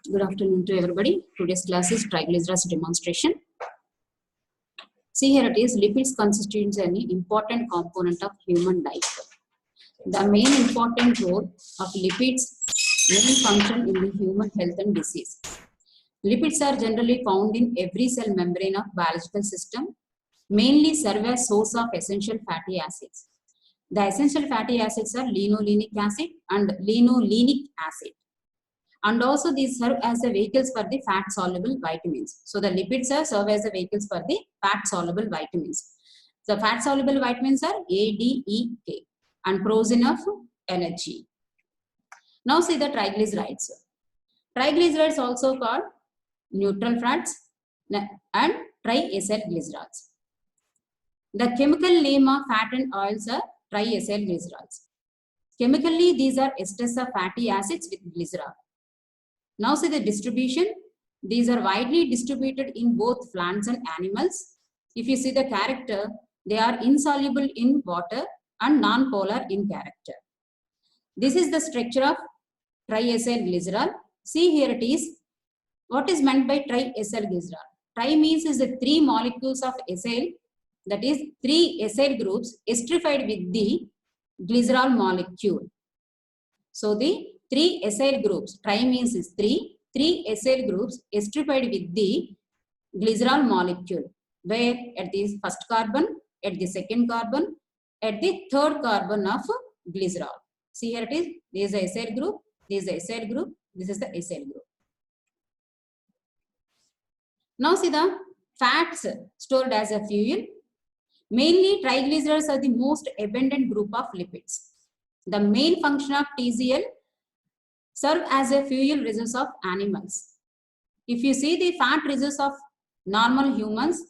Good afternoon to everybody. Today's class is triglycerides demonstration. See here it is, lipids constitutes an important component of human diet. The main important role of lipids main function in the human health and disease. Lipids are generally found in every cell membrane of biological system, mainly serve as source of essential fatty acids. The essential fatty acids are linolenic acid and linolenic acid. And also these serve as the vehicles for the fat soluble vitamins. So the lipids serve as the vehicles for the fat soluble vitamins. The fat soluble vitamins are A, D, E, K and protein of energy. Now see the triglycerides. Triglycerides also called neutral fats and triacyl glycerols. The chemical name of fat and oils are triacyl glycerols. Chemically these are esters of fatty acids with glycerol. Now see the distribution. These are widely distributed in both plants and animals. If you see the character, they are insoluble in water and non-polar in character. This is the structure of triacyl glycerol. See here it is. What is meant by triacyl glycerol? Tri means is the three molecules of acyl, that is three acyl groups esterified with the glycerol molecule. So the three acyl groups, tri means is three acyl groups esterified with the glycerol molecule, where at the first carbon, at the second carbon, at the third carbon of glycerol. See here it is, this is the acyl group, this is the acyl group, this is the acyl group. Now see the fats stored as a fuel. Mainly triglycerides are the most abundant group of lipids. The main function of TCl serve as a fuel reserves of animals. If you see the fat reserves of normal humans,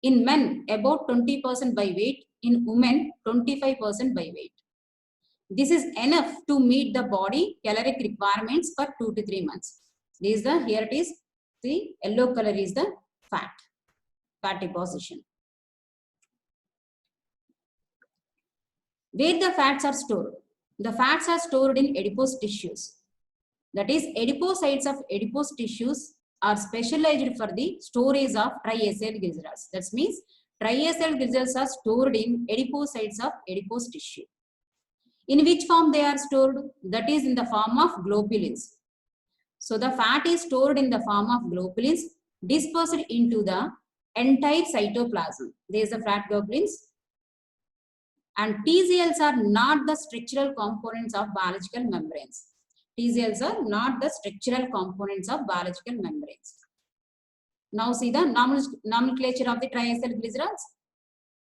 in men about 20% by weight, in women 25% by weight. This is enough to meet the body caloric requirements for 2 to 3 months. This is the, here it is, the yellow color is the fat deposition. Where the fats are stored? The fats are stored in adipose tissues. That is, adipocytes of adipose tissues are specialized for the storage of triacyl glycerols. That means triacyl glycerols are stored in adipocytes of adipose tissue. In which form they are stored? That is in the form of globulins. So the fat is stored in the form of globulins dispersed into the entire cytoplasm. There is the fat globulins. And TCLs are not the structural components of biological membranes. TCLs are not the structural components of biological membranes. Now see the nomenclature of the triacyl glycerols.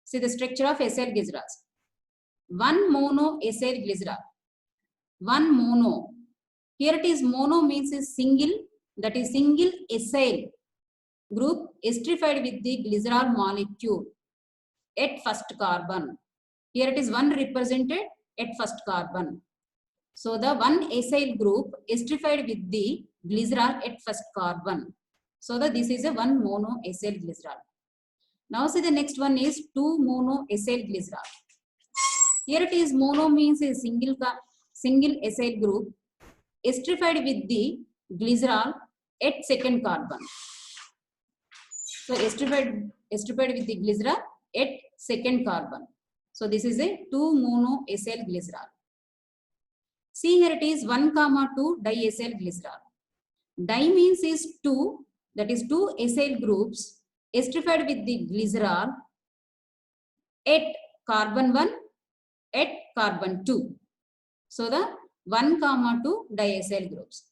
See the structure of acyl glycerols. One mono acyl glycerol. One mono. Here it is, mono means is single, that is single acyl group esterified with the glycerol molecule at first carbon. Here it is one represented at first carbon. So the one acyl group esterified with the glycerol at first carbon. So that this is a one mono acyl glycerol. Now see the next one is two mono acyl glycerol. Here it is, mono means a single acyl group esterified with the glycerol at second carbon. So esterified with the glycerol at second carbon. So this is a 2 mono acyl glycerol. See here it is 1, 2 diacyl glycerol. Di means is 2, that is 2 acyl groups esterified with the glycerol at carbon 1 at carbon 2. So the 1, 2 diacyl groups.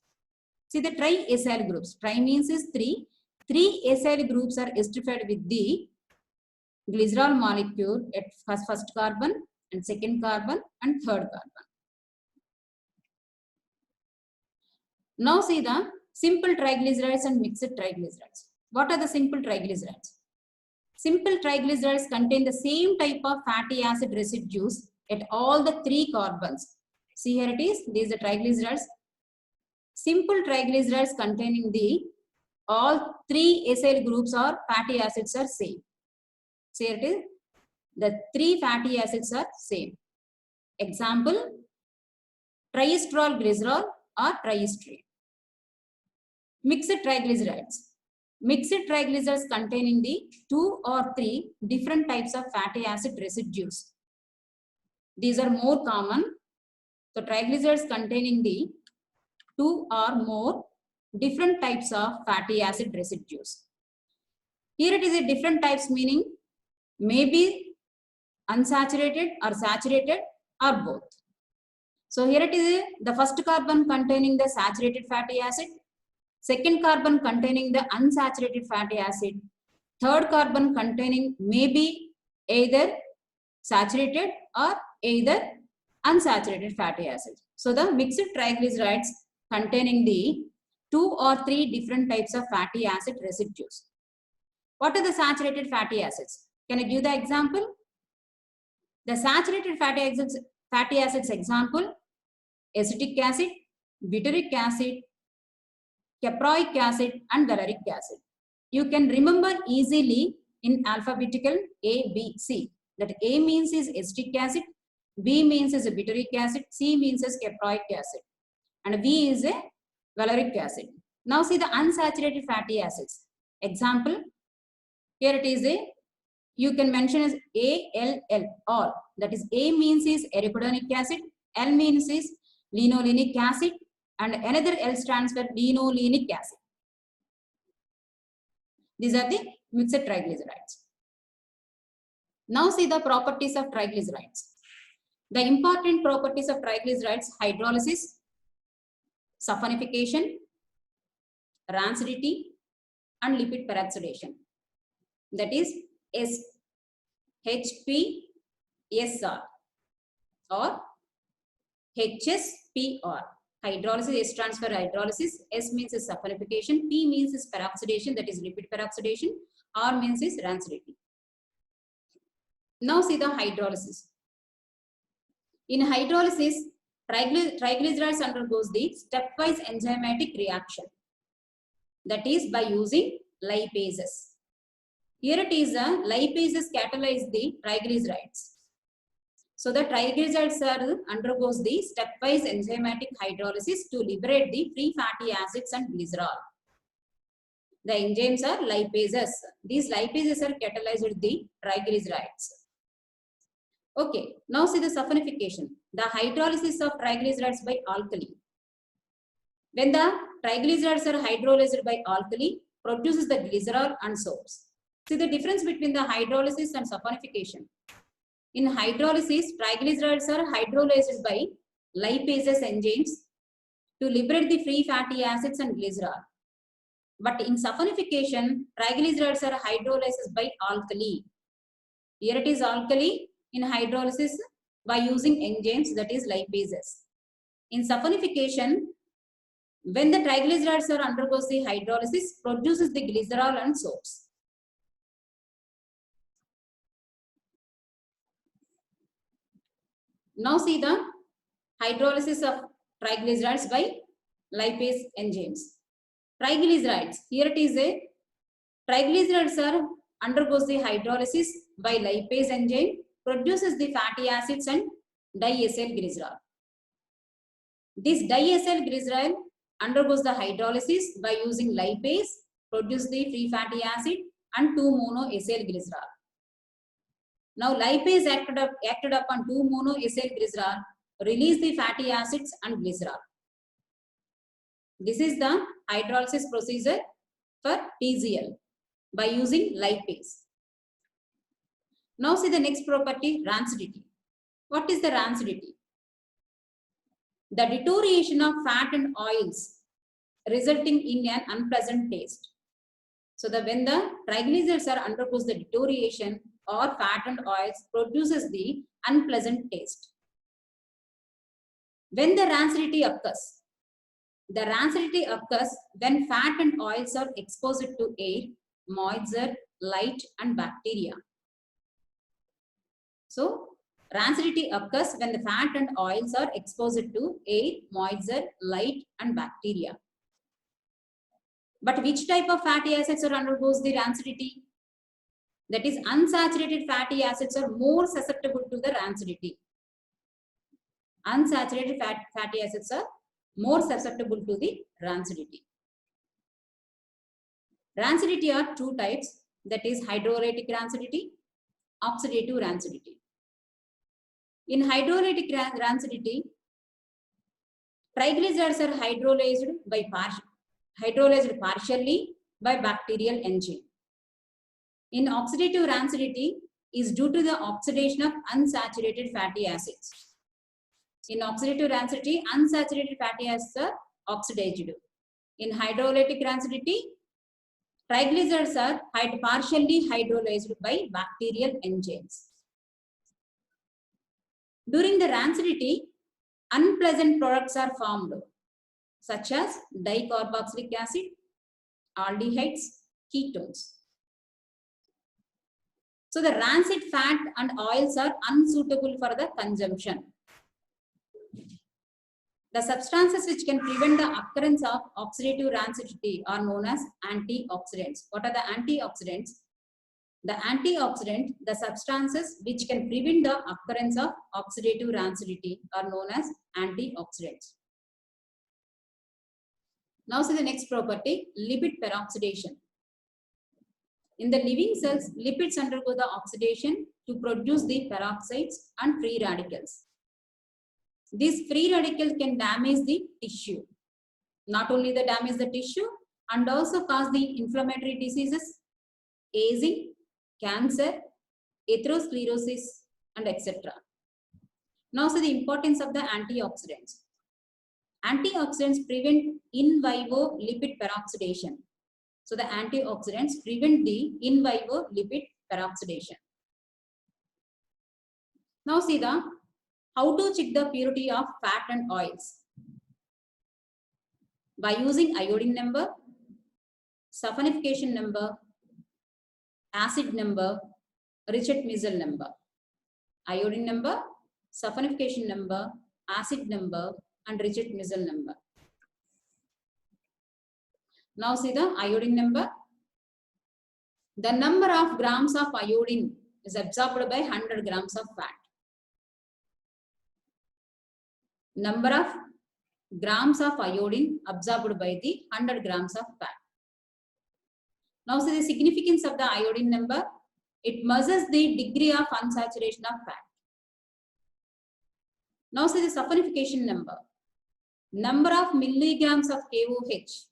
See the triacyl groups. Tri means is 3. 3 acyl groups are esterified with the glycerol molecule at first carbon and second carbon and third carbon. Now see the simple triglycerides and mixed triglycerides. What are the simple triglycerides? Simple triglycerides contain the same type of fatty acid residues at all the 3 carbons. See here it is, these are triglycerides. Simple triglycerides containing the all 3 acyl groups or fatty acids are same. See here it is, the 3 fatty acids are same. Example, triacetyl glycerol or triestyrene. Mixed triglycerides. Mixed triglycerides containing the 2 or 3 different types of fatty acid residues. These are more common. So triglycerides containing the 2 or more different types of fatty acid residues. Here it is a different types, meaning maybe unsaturated or saturated or both. So here it is the first carbon containing the saturated fatty acid, second carbon containing the unsaturated fatty acid, third carbon containing maybe either saturated or either unsaturated fatty acids. So the mixed triglycerides containing the 2 or 3 different types of fatty acid residues. What are the saturated fatty acids? Can I give the example? The saturated fatty acids example: acetic acid, butyric acid, caproic acid, and valeric acid. You can remember easily in alphabetical A, B, C. That A means is acetic acid, B means is a butyric acid, C means is caproic acid, and V is a valeric acid. Now see the unsaturated fatty acids. Example, here it is a, you can mention as ALL, all. That is A means is arachidonic acid, L means is linolenic acid, and another L stands for linolenic acid. These are the mixed triglycerides. Now see the properties of triglycerides. The important properties of triglycerides: hydrolysis, saponification, rancidity, and lipid peroxidation. That is HPSR or HSPR. Hydrolysis, S stands for hydrolysis, S means is saponification, P means is peroxidation, that is lipid peroxidation, R means is rancidity. Now see the hydrolysis. In hydrolysis, triglycerides undergoes the stepwise enzymatic reaction, that is by using lipases. Here it is lipases catalyze the triglycerides. So the triglycerides undergoes the stepwise enzymatic hydrolysis to liberate the free fatty acids and glycerol. The enzymes are lipases. These lipases are catalyzed the triglycerides. Okay, now see the saponification. The hydrolysis of triglycerides by alkali. When the triglycerides are hydrolyzed by alkali, produces the glycerol and soaps. See the difference between the hydrolysis and saponification. In hydrolysis, triglycerides are hydrolyzed by lipases enzymes to liberate the free fatty acids and glycerol. But in saponification, triglycerides are hydrolyzed by alkali. Here it is alkali in hydrolysis by using enzymes, that is lipases. In saponification, when the triglycerides are undergoes the hydrolysis, produces the glycerol and soaps. Now see the hydrolysis of triglycerides by lipase enzymes. Triglycerides, here it is a, triglycerides are undergoes the hydrolysis by lipase enzyme, produces the fatty acids and diacyl glycerol. This diacyl glycerol undergoes the hydrolysis by using lipase, produce the free fatty acid and 2-monoacyl glycerol. Now lipase acted upon 2-monoacyl glycerol, release the fatty acids and glycerol. This is the hydrolysis procedure for TCl by using lipase. Now see the next property, rancidity. What is the rancidity? The deterioration of fat and oils resulting in an unpleasant taste. So when the triglycerides are undergoes the deterioration or fat and oils produces the unpleasant taste. When the rancidity occurs, the rancidity occurs when fat and oils are exposed to air, moisture, light, and bacteria. So rancidity occurs when the fat and oils are exposed to air, moisture, light, and bacteria. But which type of fatty acids are undergoes the rancidity? That is, unsaturated fatty acids are more susceptible to the rancidity. Unsaturated fatty acids are more susceptible to the rancidity. Rancidity are two types, that is hydrolytic rancidity, oxidative rancidity. In hydrolytic rancidity, triglycerides are hydrolyzed partially by bacterial enzyme. In oxidative rancidity is due to the oxidation of unsaturated fatty acids. In oxidative rancidity, unsaturated fatty acids are oxidized. In hydrolytic rancidity, triglycerides are partially hydrolyzed by bacterial enzymes. During the rancidity, unpleasant products are formed, such as dicarboxylic acid, aldehydes, ketones. So the rancid fat and oils are unsuitable for the consumption. The substances which can prevent the occurrence of oxidative rancidity are known as antioxidants. What are the antioxidants? The antioxidant, the substances which can prevent the occurrence of oxidative rancidity are known as antioxidants. Now see the next property, lipid peroxidation. In the living cells, lipids undergo the oxidation to produce the peroxides and free radicals. These free radicals can damage the tissue. Not only they damage the tissue and also cause the inflammatory diseases, aging, cancer, atherosclerosis, and etc. Now see the importance of the antioxidants. Antioxidants prevent in vivo lipid peroxidation. So the antioxidants prevent the in vivo lipid peroxidation. Now see the how to check the purity of fat and oils. By using iodine number, saponification number, acid number, Richet-Mizell number. Iodine number, saponification number, acid number, and Richet-Mizell number. Now see the iodine number. The number of grams of iodine is absorbed by 100 grams of fat. Number of grams of iodine absorbed by the 100 grams of fat. Now see the significance of the iodine number. It measures the degree of unsaturation of fat. Now see the saponification number. Number of milligrams of KOH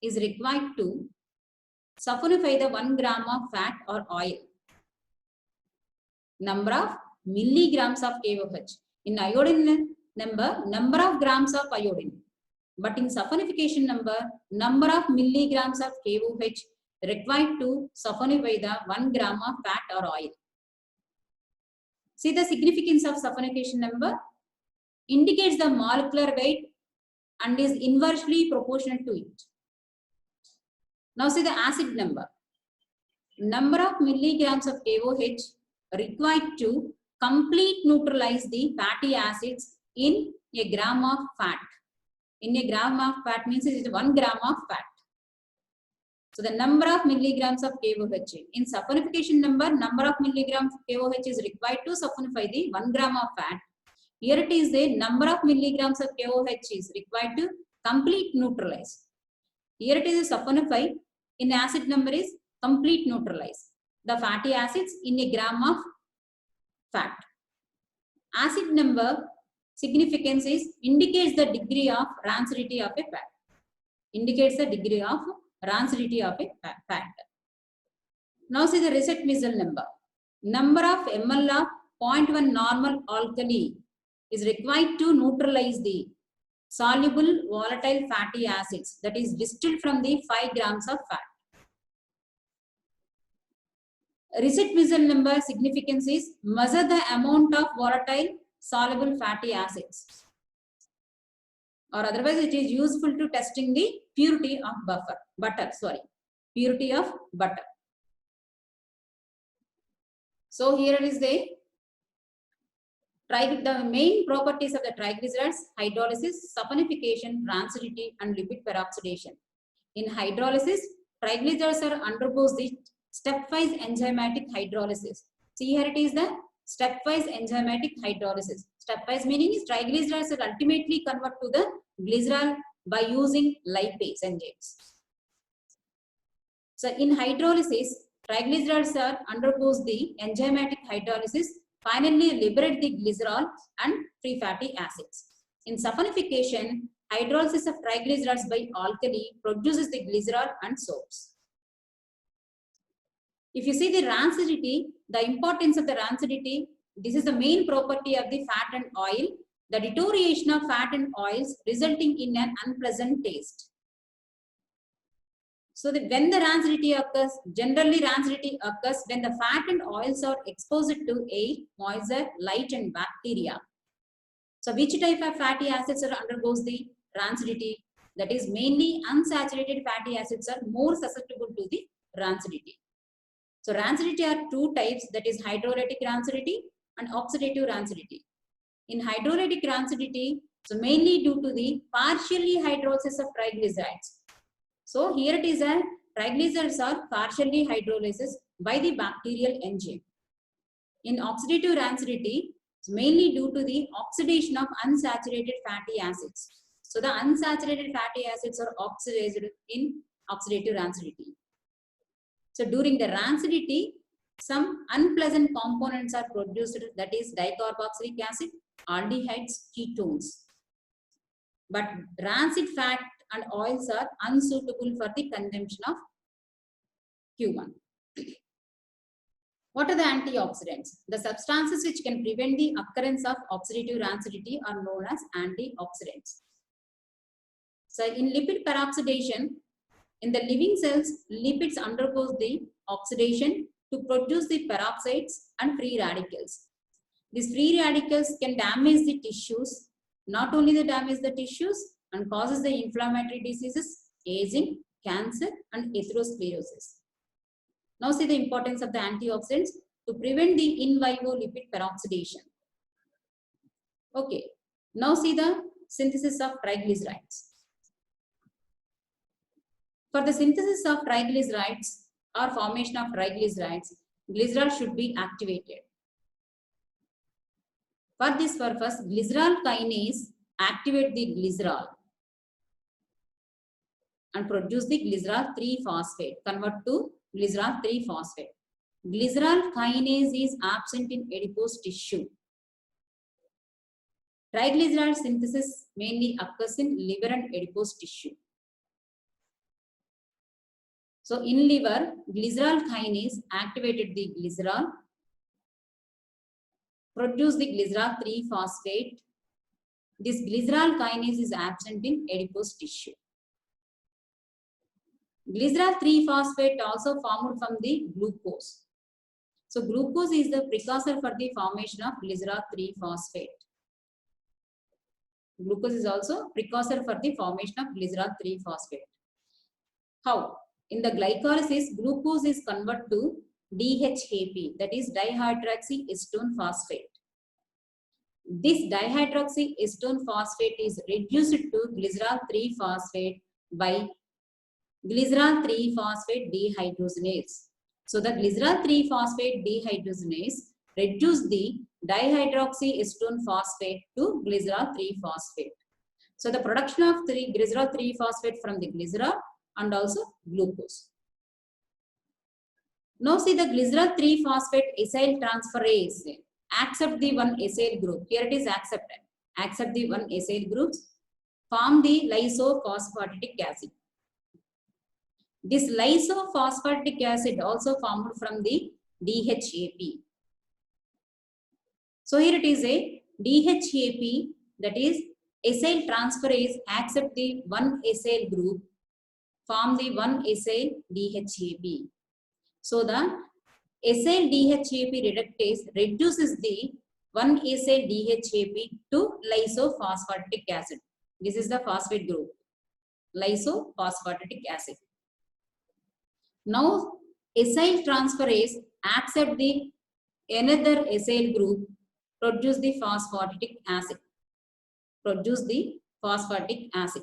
is required to saponify the 1 gram of fat or oil. Number of milligrams of KOH. In iodine number of grams of iodine. But in saponification number of milligrams of KOH required to saponify the 1 gram of fat or oil. See the significance of saponification number. Indicates the molecular weight and is inversely proportional to it. Now see the acid number. Number of milligrams of KOH required to complete neutralize the fatty acids in a gram of fat. In a gram of fat means it is 1 gram of fat. So the number of milligrams of KOH. In saponification number of milligrams of KOH is required to saponify the 1 gram of fat. Here it is the number of milligrams of KOH is required to complete neutralize. Here it is saponify. In acid number is complete neutralize the fatty acids in a gram of fat. Acid number significance is indicates the degree of rancidity of a fat. Indicates the degree of rancidity of a fat. Now see the Richet-Mizell number. Number of ml of 0.1 normal alkali is required to neutralize the soluble volatile fatty acids that is distilled from the 5 grams of fat. Richet-Mizell number significance is measure the amount of volatile soluble fatty acids, or otherwise it is useful to testing the purity of purity of butter. So here is the main properties of the triglycerides: hydrolysis, saponification, rancidity, and lipid peroxidation. In hydrolysis, triglycerides undergoes the stepwise enzymatic hydrolysis. See here it is the stepwise enzymatic hydrolysis. Stepwise meaning is triglycerides will ultimately convert to the glycerol by using lipase enzymes. So in hydrolysis, triglycerides are undergoes the enzymatic hydrolysis, finally liberate the glycerol and free fatty acids. In saponification, hydrolysis of triglycerides by alkali produces the glycerol and soaps. If you see the rancidity, the importance of the rancidity, this is the main property of the fat and oil, the deterioration of fat and oils resulting in an unpleasant taste. So when the rancidity occurs, generally rancidity occurs when the fat and oils are exposed to air, moisture, light and bacteria. So which type of fatty acids are undergoes the rancidity? That is mainly unsaturated fatty acids are more susceptible to the rancidity. So rancidity are two types, that is hydrolytic rancidity and oxidative rancidity. In hydrolytic rancidity, so mainly due to the partially hydrolysis of triglycerides. So here it is a triglycerides are partially hydrolysis by the bacterial enzyme. In oxidative rancidity, it's mainly due to the oxidation of unsaturated fatty acids. So the unsaturated fatty acids are oxidized in oxidative rancidity. So during the rancidity, some unpleasant components are produced, that is dicarboxylic acid, aldehydes, ketones. But rancid fat and oils are unsuitable for the consumption of human. What are the antioxidants? The substances which can prevent the occurrence of oxidative rancidity are known as antioxidants. So in lipid peroxidation, in the living cells, lipids undergoes the oxidation to produce the peroxides and free radicals. These free radicals can damage the tissues, not only they damage the tissues and causes the inflammatory diseases, aging, cancer and atherosclerosis. Now see the importance of the antioxidants to prevent the in vivo lipid peroxidation. Okay, now see the synthesis of triglycerides. For the synthesis of triglycerides or formation of triglycerides, glycerol should be activated. For this purpose, glycerol kinase activate the glycerol and produce the glycerol 3-phosphate, convert to glycerol 3-phosphate. Glycerol kinase is absent in adipose tissue. Triglyceride synthesis mainly occurs in liver and adipose tissue. So in liver, glycerol kinase activated the glycerol, produce the glycerol 3-phosphate. This glycerol kinase is absent in adipose tissue. Glycerol 3-phosphate also formed from the glucose. So glucose is the precursor for the formation of glycerol 3-phosphate. Glucose is also precursor for the formation of glycerol 3-phosphate. How? In the glycolysis, glucose is converted to DHAP, that is dihydroxyacetone phosphate. This dihydroxyacetone phosphate is reduced to glycerol 3-phosphate by glycerol 3-phosphate dehydrogenase. So the glycerol 3-phosphate dehydrogenase reduce the dihydroxyacetone phosphate to glycerol 3-phosphate. So the production of glycerol 3-phosphate from the glycerol and also glucose. Now see the glycerol 3-phosphate acyl transferase accept the one acyl group. Here it is accepted. Accept the one acyl groups, form the lysophosphatidic acid. This lysophosphatidic acid also formed from the DHAP. So here it is a DHAP, that is acyl transferase accept the one acyl group, form the one acyl DHAP. So the acyl DHAP reductase reduces the one acyl DHAP to lysophosphatidic acid. This is the phosphate group, lysophosphatidic acid. Now acyl transferase accept the another acyl group, produce the phosphatidic acid. Produce the phosphatic acid.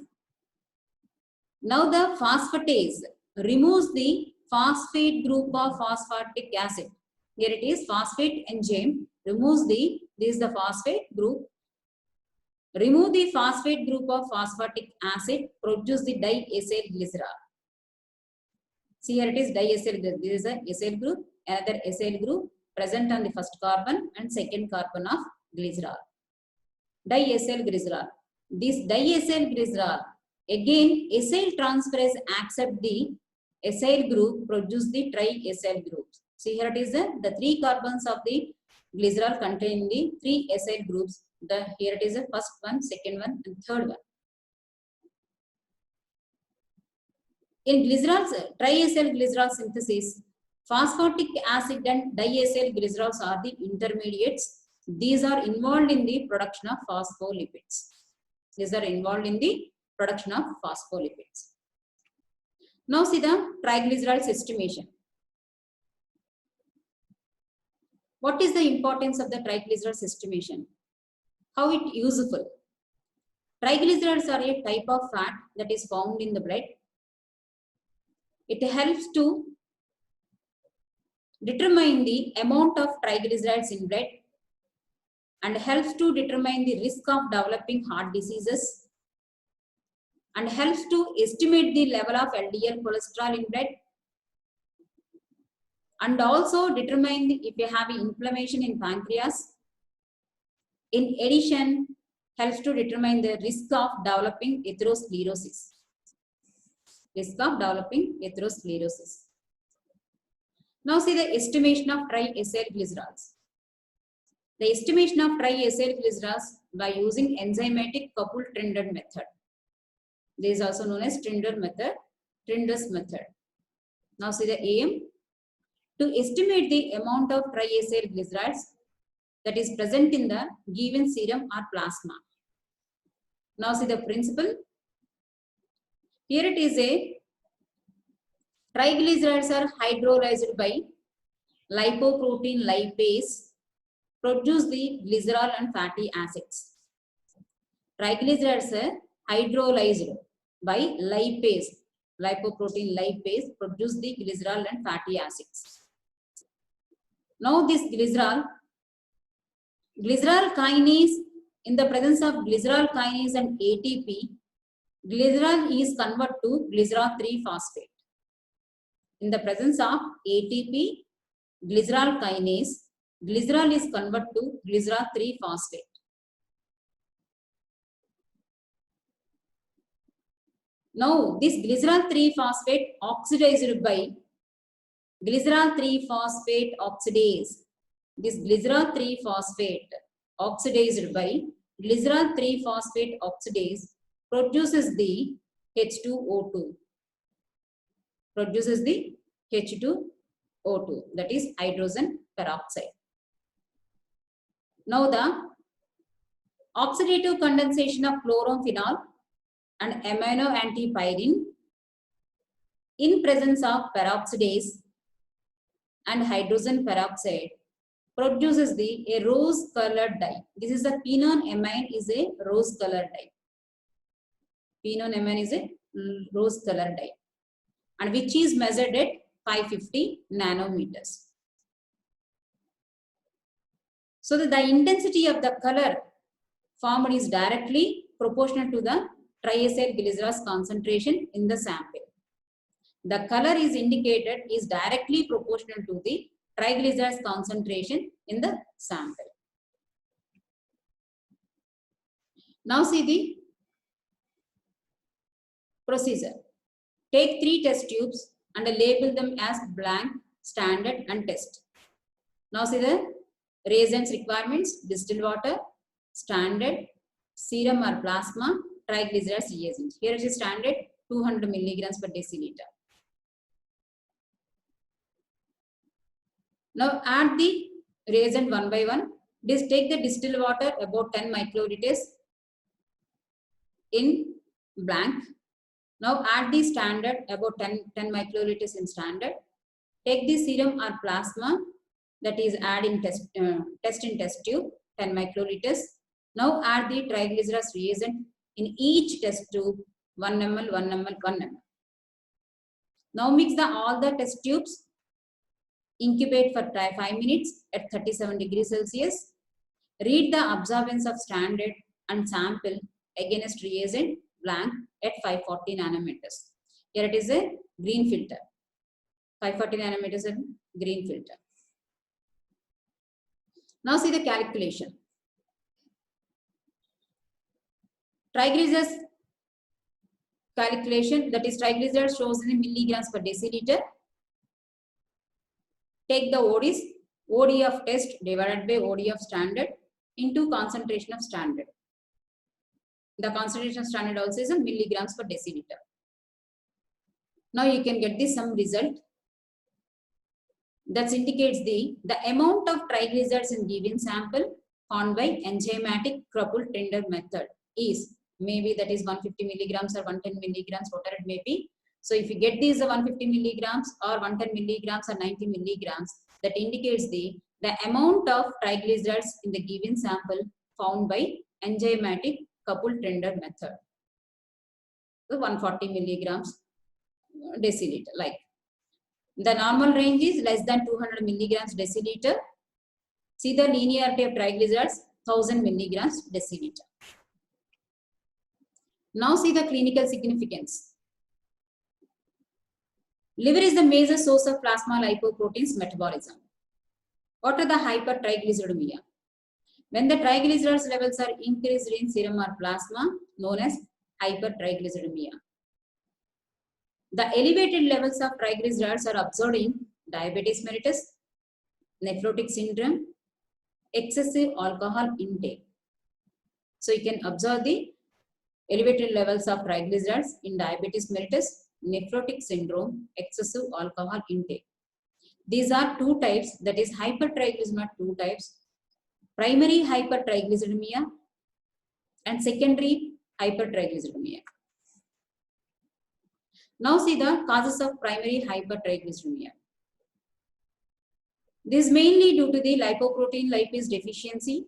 Now the phosphatase removes the phosphate group of phosphatic acid. Here it is phosphate enzyme removes the, this is the phosphate group. Remove the phosphate group of phosphatic acid, produce the diacyl glycerol. See here it is diacyl group. This is a acyl group, another acyl group present on the first carbon and second carbon of glycerol. Diacyl glycerol. This diacyl glycerol, again acyl transferase accept the acyl group, produce the triacyl groups. See here it is the 3 carbons of the glycerol contain the 3 acyl groups. Here it is the first one, second one and third one. In glycerols, triacyl glycerol synthesis, phosphoric acid and diacyl glycerols are the intermediates. These are involved in the production of phospholipids. These are involved in the production of phospholipids. Now see the triglycerol estimation. What is the importance of the triglycerol estimation? How it useful? Triglycerides are a type of fat that is found in the blood. It helps to determine the amount of triglycerides in blood and helps to determine the risk of developing heart diseases and helps to estimate the level of LDL cholesterol in blood and also determine if you have inflammation in pancreas. In addition, helps to determine the risk of developing atherosclerosis. Risk of developing atherosclerosis. Now see the estimation of triacyl glycerols. The estimation of triacyl glycerols by using enzymatic coupled Trinder method. This is also known as Trinder method, Trinder's method. Now see the aim. To estimate the amount of triacyl glycerides that is present in the given serum or plasma. Now see the principle. Here it is a triglycerides are hydrolyzed by lipoprotein lipase, produce the glycerol and fatty acids. Triglycerides are hydrolyzed by lipase, lipoprotein lipase, produce the glycerol and fatty acids. Now this glycerol kinase, in the presence of glycerol kinase and ATP, glycerol is converted to glycerol 3-phosphate. In the presence of ATP, glycerol kinase, glycerol is converted to glycerol 3-phosphate. Now this glycerol 3-phosphate oxidized by glycerol 3-phosphate oxidase. This glycerol 3-phosphate oxidized by glycerol 3-phosphate oxidase produces the H2O2. Produces the H2O2, that is hydrogen peroxide. Now the oxidative condensation of chlorophenol and amino antipyrine in presence of peroxidase and hydrogen peroxide produces a rose colored dye. This is a phenonamine is a rose colored dye. Phenonamine is a rose colored dye and which is measured at 550 nanometers. So that the intensity of the color formed is directly proportional to the triacyl glycerol concentration in the sample. The color is indicated is directly proportional to the triglycerides concentration in the sample. Now see the procedure. Take 3 test tubes and label them as blank, standard and test. Now see the reagents requirements: distilled water, standard, serum or plasma, triglycerides reagent. Here it is standard 200 milligrams per deciliter. Now add the reagent one by one. Take the distilled water about 10 microliters in blank. Now add the standard about 10 microliters in standard. Take the serum or plasma, that is add in test in test tube 10 microliters. Now add the triglycerides reagent in each test tube 1 ml, 1 ml, 1 ml. Now mix all the test tubes. Incubate for 5 minutes at 37 degrees Celsius. Read the absorbance of standard and sample against reagent blank at 540 nanometers. Here it is a green filter. 540 nanometers in green filter. Now see the calculation. Triglycerides calculation, that is triglycerides shows in milligrams per deciliter. Take the ODs, OD of test divided by OD of standard into concentration of standard. The concentration of standard also is in milligrams per deciliter. Now you can get this some result that indicates the amount of triglycerides in given sample found by enzymatic Kruppel-Trinder method is maybe that is 150 milligrams or 110 milligrams, whatever it may be. So if you get these 150 milligrams or 110 milligrams or 90 milligrams, that indicates the amount of triglycerides in the given sample found by enzymatic Kruppel-Trinder method. So 140 milligrams deciliter, like the normal range is less than 200 milligrams deciliter. See the linearity of triglycerides 1000 milligrams deciliter. Now see the clinical significance. Liver is the major source of plasma lipoproteins metabolism. What are the hypertriglyceridemia? When the triglycerides levels are increased in serum or plasma, known as hypertriglyceridemia. The elevated levels of triglycerides are observed in diabetes mellitus, nephrotic syndrome, excessive alcohol intake. So you can observe the elevated levels of triglycerides in diabetes mellitus, nephrotic syndrome, excessive alcohol intake. These are two types, that is hypertriglyceridemia, two types. Primary hypertriglyceridemia and secondary hypertriglyceridemia. Now see the causes of primary hypertriglyceridemia. This is mainly due to the lipoprotein lipase deficiency,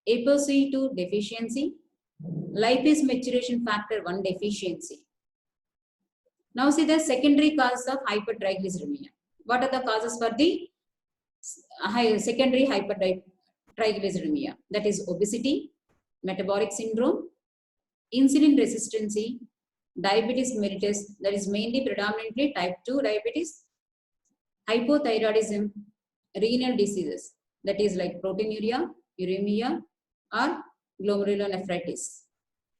ApoC2 deficiency, lipase maturation factor 1 deficiency. Now see the secondary causes of hypertriglyceridemia. What are the causes for the secondary hypertriglyceridemia? That is obesity, metabolic syndrome, insulin resistance, diabetes mellitus, that is mainly predominantly type 2 diabetes, hypothyroidism, renal diseases, that is like proteinuria, uremia, or glomerulonephritis.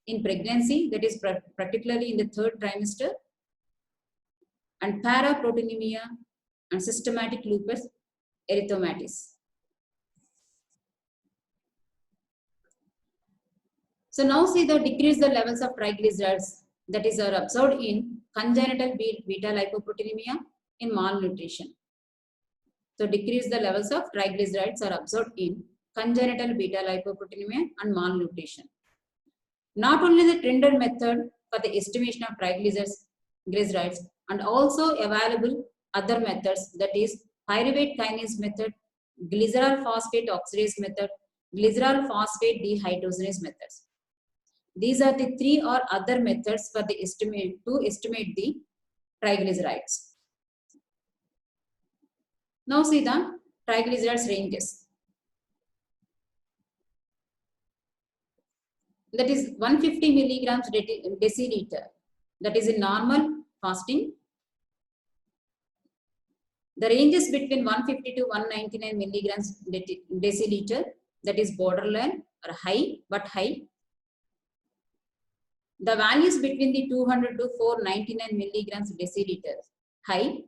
In pregnancy, that is particularly in the 3rd trimester, and paraproteinemia and systematic lupus erythematosus. So now see the decrease the levels of triglycerides that is are observed in congenital beta lipoproteinemia in malnutrition. So decrease the levels of triglycerides are observed in congenital beta lipoproteinemia and malnutrition. Not only the Trinder method for the estimation of triglycerides and also available other methods, that is pyruvate kinase method, glycerol phosphate oxidase method, glycerol phosphate dehydrogenase methods. These are the 3 or other methods for the estimate the triglycerides. Now see the triglycerides ranges. That is 150 milligrams deciliter. That is in normal fasting. The range is between 150 to 199 milligrams deciliter. That is borderline or high, but high. The values between the 200 to 499 milligrams deciliter, high.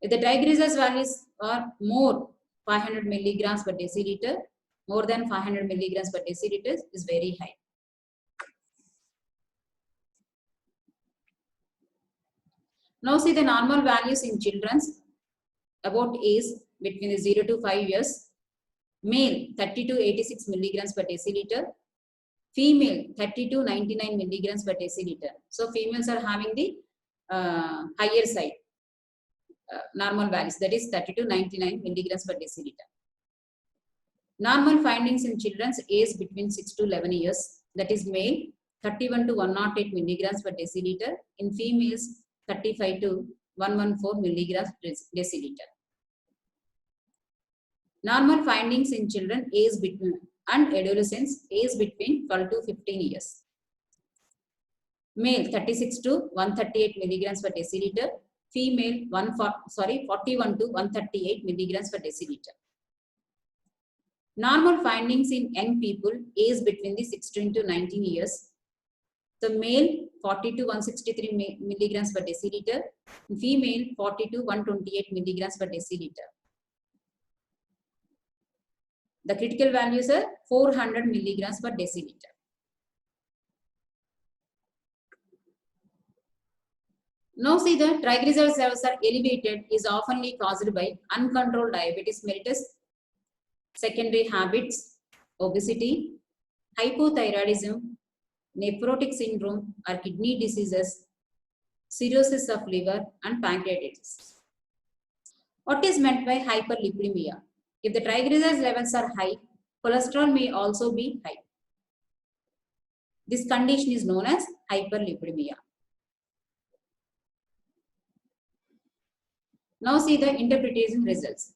If the triglycerides values are more 500 milligrams per deciliter, more than 500 milligrams per deciliter is very high. Now see the normal values in children's about age between 0 to 5 years. Male 30 to 86 milligrams per deciliter. Female 30 to 99 milligrams per deciliter. So females are having the higher side normal values, that is 30 to 99 milligrams per deciliter. Normal findings in children's age between 6 to 11 years, that is male 31 to 108 milligrams per deciliter, in females 35 to 114 milligrams per deciliter. Normal findings in children age between and adolescents age between 12 to 15 years. Male 36 to 138 milligrams per deciliter, female 41 to 138 milligrams per deciliter. Normal findings in young people aged between the 16 to 19 years. The male 40 to 163 milligrams per deciliter, female 40 to 128 milligrams per deciliter. The critical values are 400 milligrams per deciliter. Now see the triglyceride levels are elevated is often caused by uncontrolled diabetes mellitus, secondary habits, obesity, hypothyroidism, nephrotic syndrome or kidney diseases, cirrhosis of liver and pancreatitis. What is meant by hyperlipidemia? If the triglyceride levels are high, cholesterol may also be high. This condition is known as hyperlipidemia. Now see the interpretation results.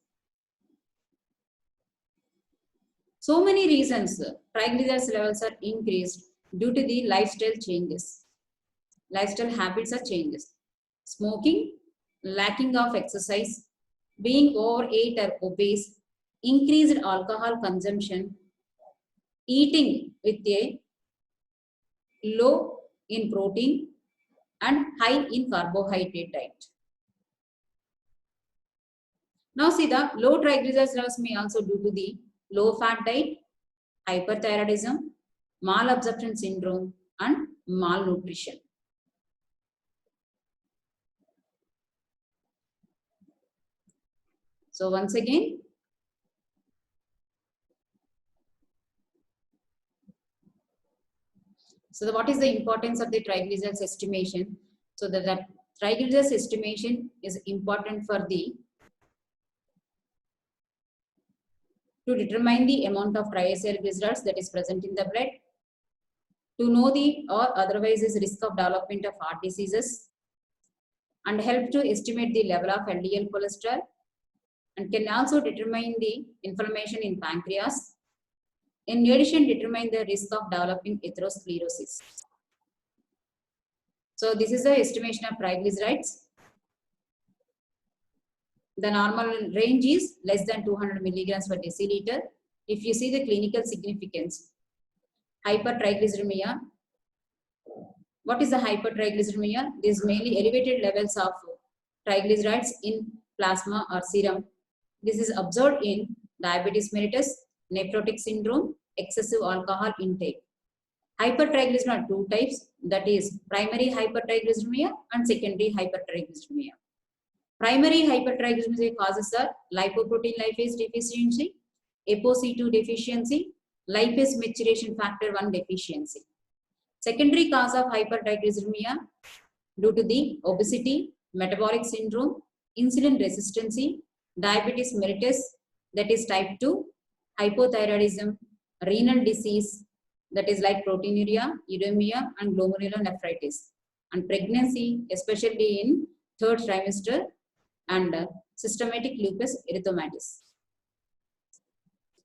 So many reasons triglyceride levels are increased due to the lifestyle changes. Lifestyle habits are changes. Smoking, lacking of exercise, being overweight or obese, increased alcohol consumption, eating with a low in protein and high in carbohydrate diet. Now see the low triglyceride levels may also due to the low fat diet, hyperthyroidism, malabsorption syndrome and malnutrition. So once again, what is the importance of the triglycerides estimation? So that triglycerides estimation is important for to determine the amount of triglycerides that is present in the blood, to know the or otherwise is risk of development of heart diseases, and help to estimate the level of LDL cholesterol, and can also determine the inflammation in pancreas. In addition, determine the risk of developing atherosclerosis. So this is the estimation of triglycerides. The normal range is less than 200 milligrams per deciliter. If you see the clinical significance, hypertriglyceridemia. What is the hypertriglyceridemia? These mainly elevated levels of triglycerides in plasma or serum. This is observed in diabetes mellitus, nephrotic syndrome, excessive alcohol intake. Hypertriglyceridemia are two types, that is primary hypertriglyceridemia and secondary hypertriglyceridemia. Primary hypertriglyceridemia causes are lipoprotein lipase deficiency, ApoC2 deficiency, lipase maturation factor 1 deficiency. Secondary cause of hypertriglyceridemia due to the obesity, metabolic syndrome, insulin resistance, diabetes mellitus, that is type 2, hypothyroidism, renal disease, that is like proteinuria, uremia and glomerulonephritis, and pregnancy, especially in third trimester, and systematic lupus erythematosus.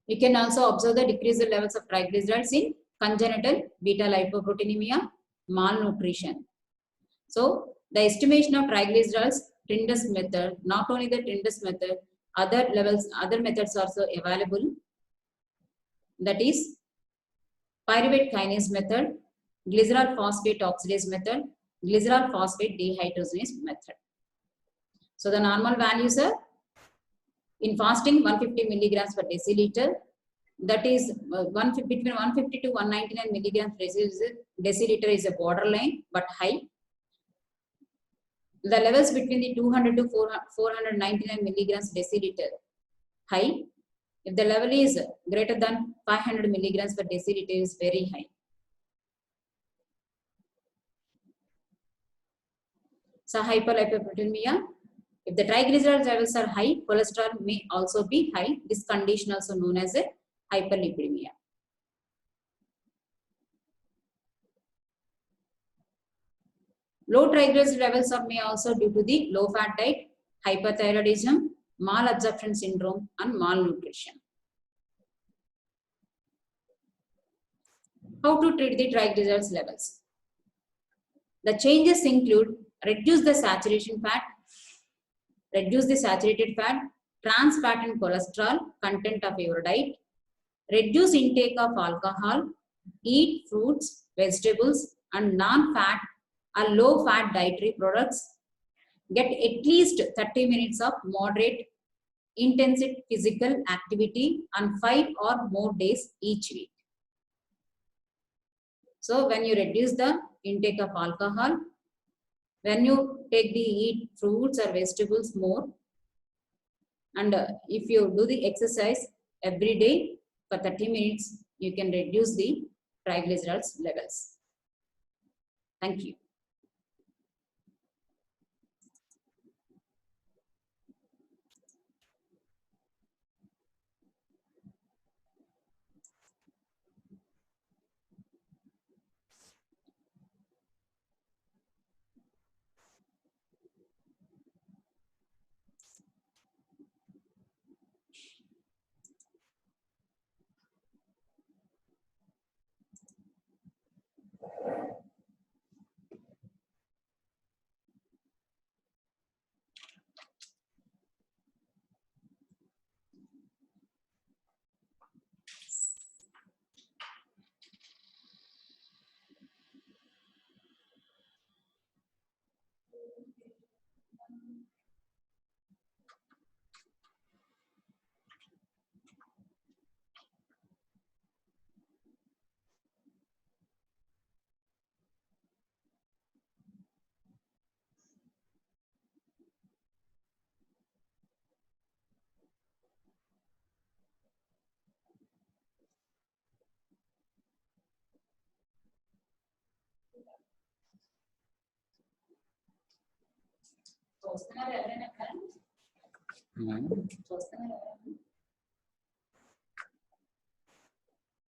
You can also observe the decreased levels of triglycerides in congenital beta lipoproteinemia, malnutrition. So the estimation of triglycerides, Trindus method, not only the Trindus method, other methods are also available. That is pyruvate kinase method, glycerol phosphate oxidase method, glycerol phosphate dehydrogenase method. So the normal values are in fasting 150 milligrams per deciliter. That is between 150 to 199 milligrams per deciliter is a borderline but high. The levels between the 200 to 499 milligrams deciliter high. If the level is greater than 500 milligrams per deciliter is very high. So hyperlipoproteinemia. If the triglyceride levels are high, cholesterol may also be high. This condition also known as a hyperlipidemia. Low triglyceride levels may also due to the low fat diet, hyperthyroidism, malabsorption syndrome and malnutrition. How to treat the triglycerides levels? The changes include reduce the saturation fat, reduce the saturated fat, trans fat and cholesterol content of your diet, reduce intake of alcohol, eat fruits, vegetables, and non-fat or low-fat dietary products. Get at least 30 minutes of moderate intensive physical activity on 5 or more days each week. So when you reduce the intake of alcohol, when you take the eat fruits or vegetables more, and if you do the exercise every day for 30 minutes, you can reduce the triglycerides levels. Thank you. చూస్తున్నారు ఎవరైనా చూస్తున్నారు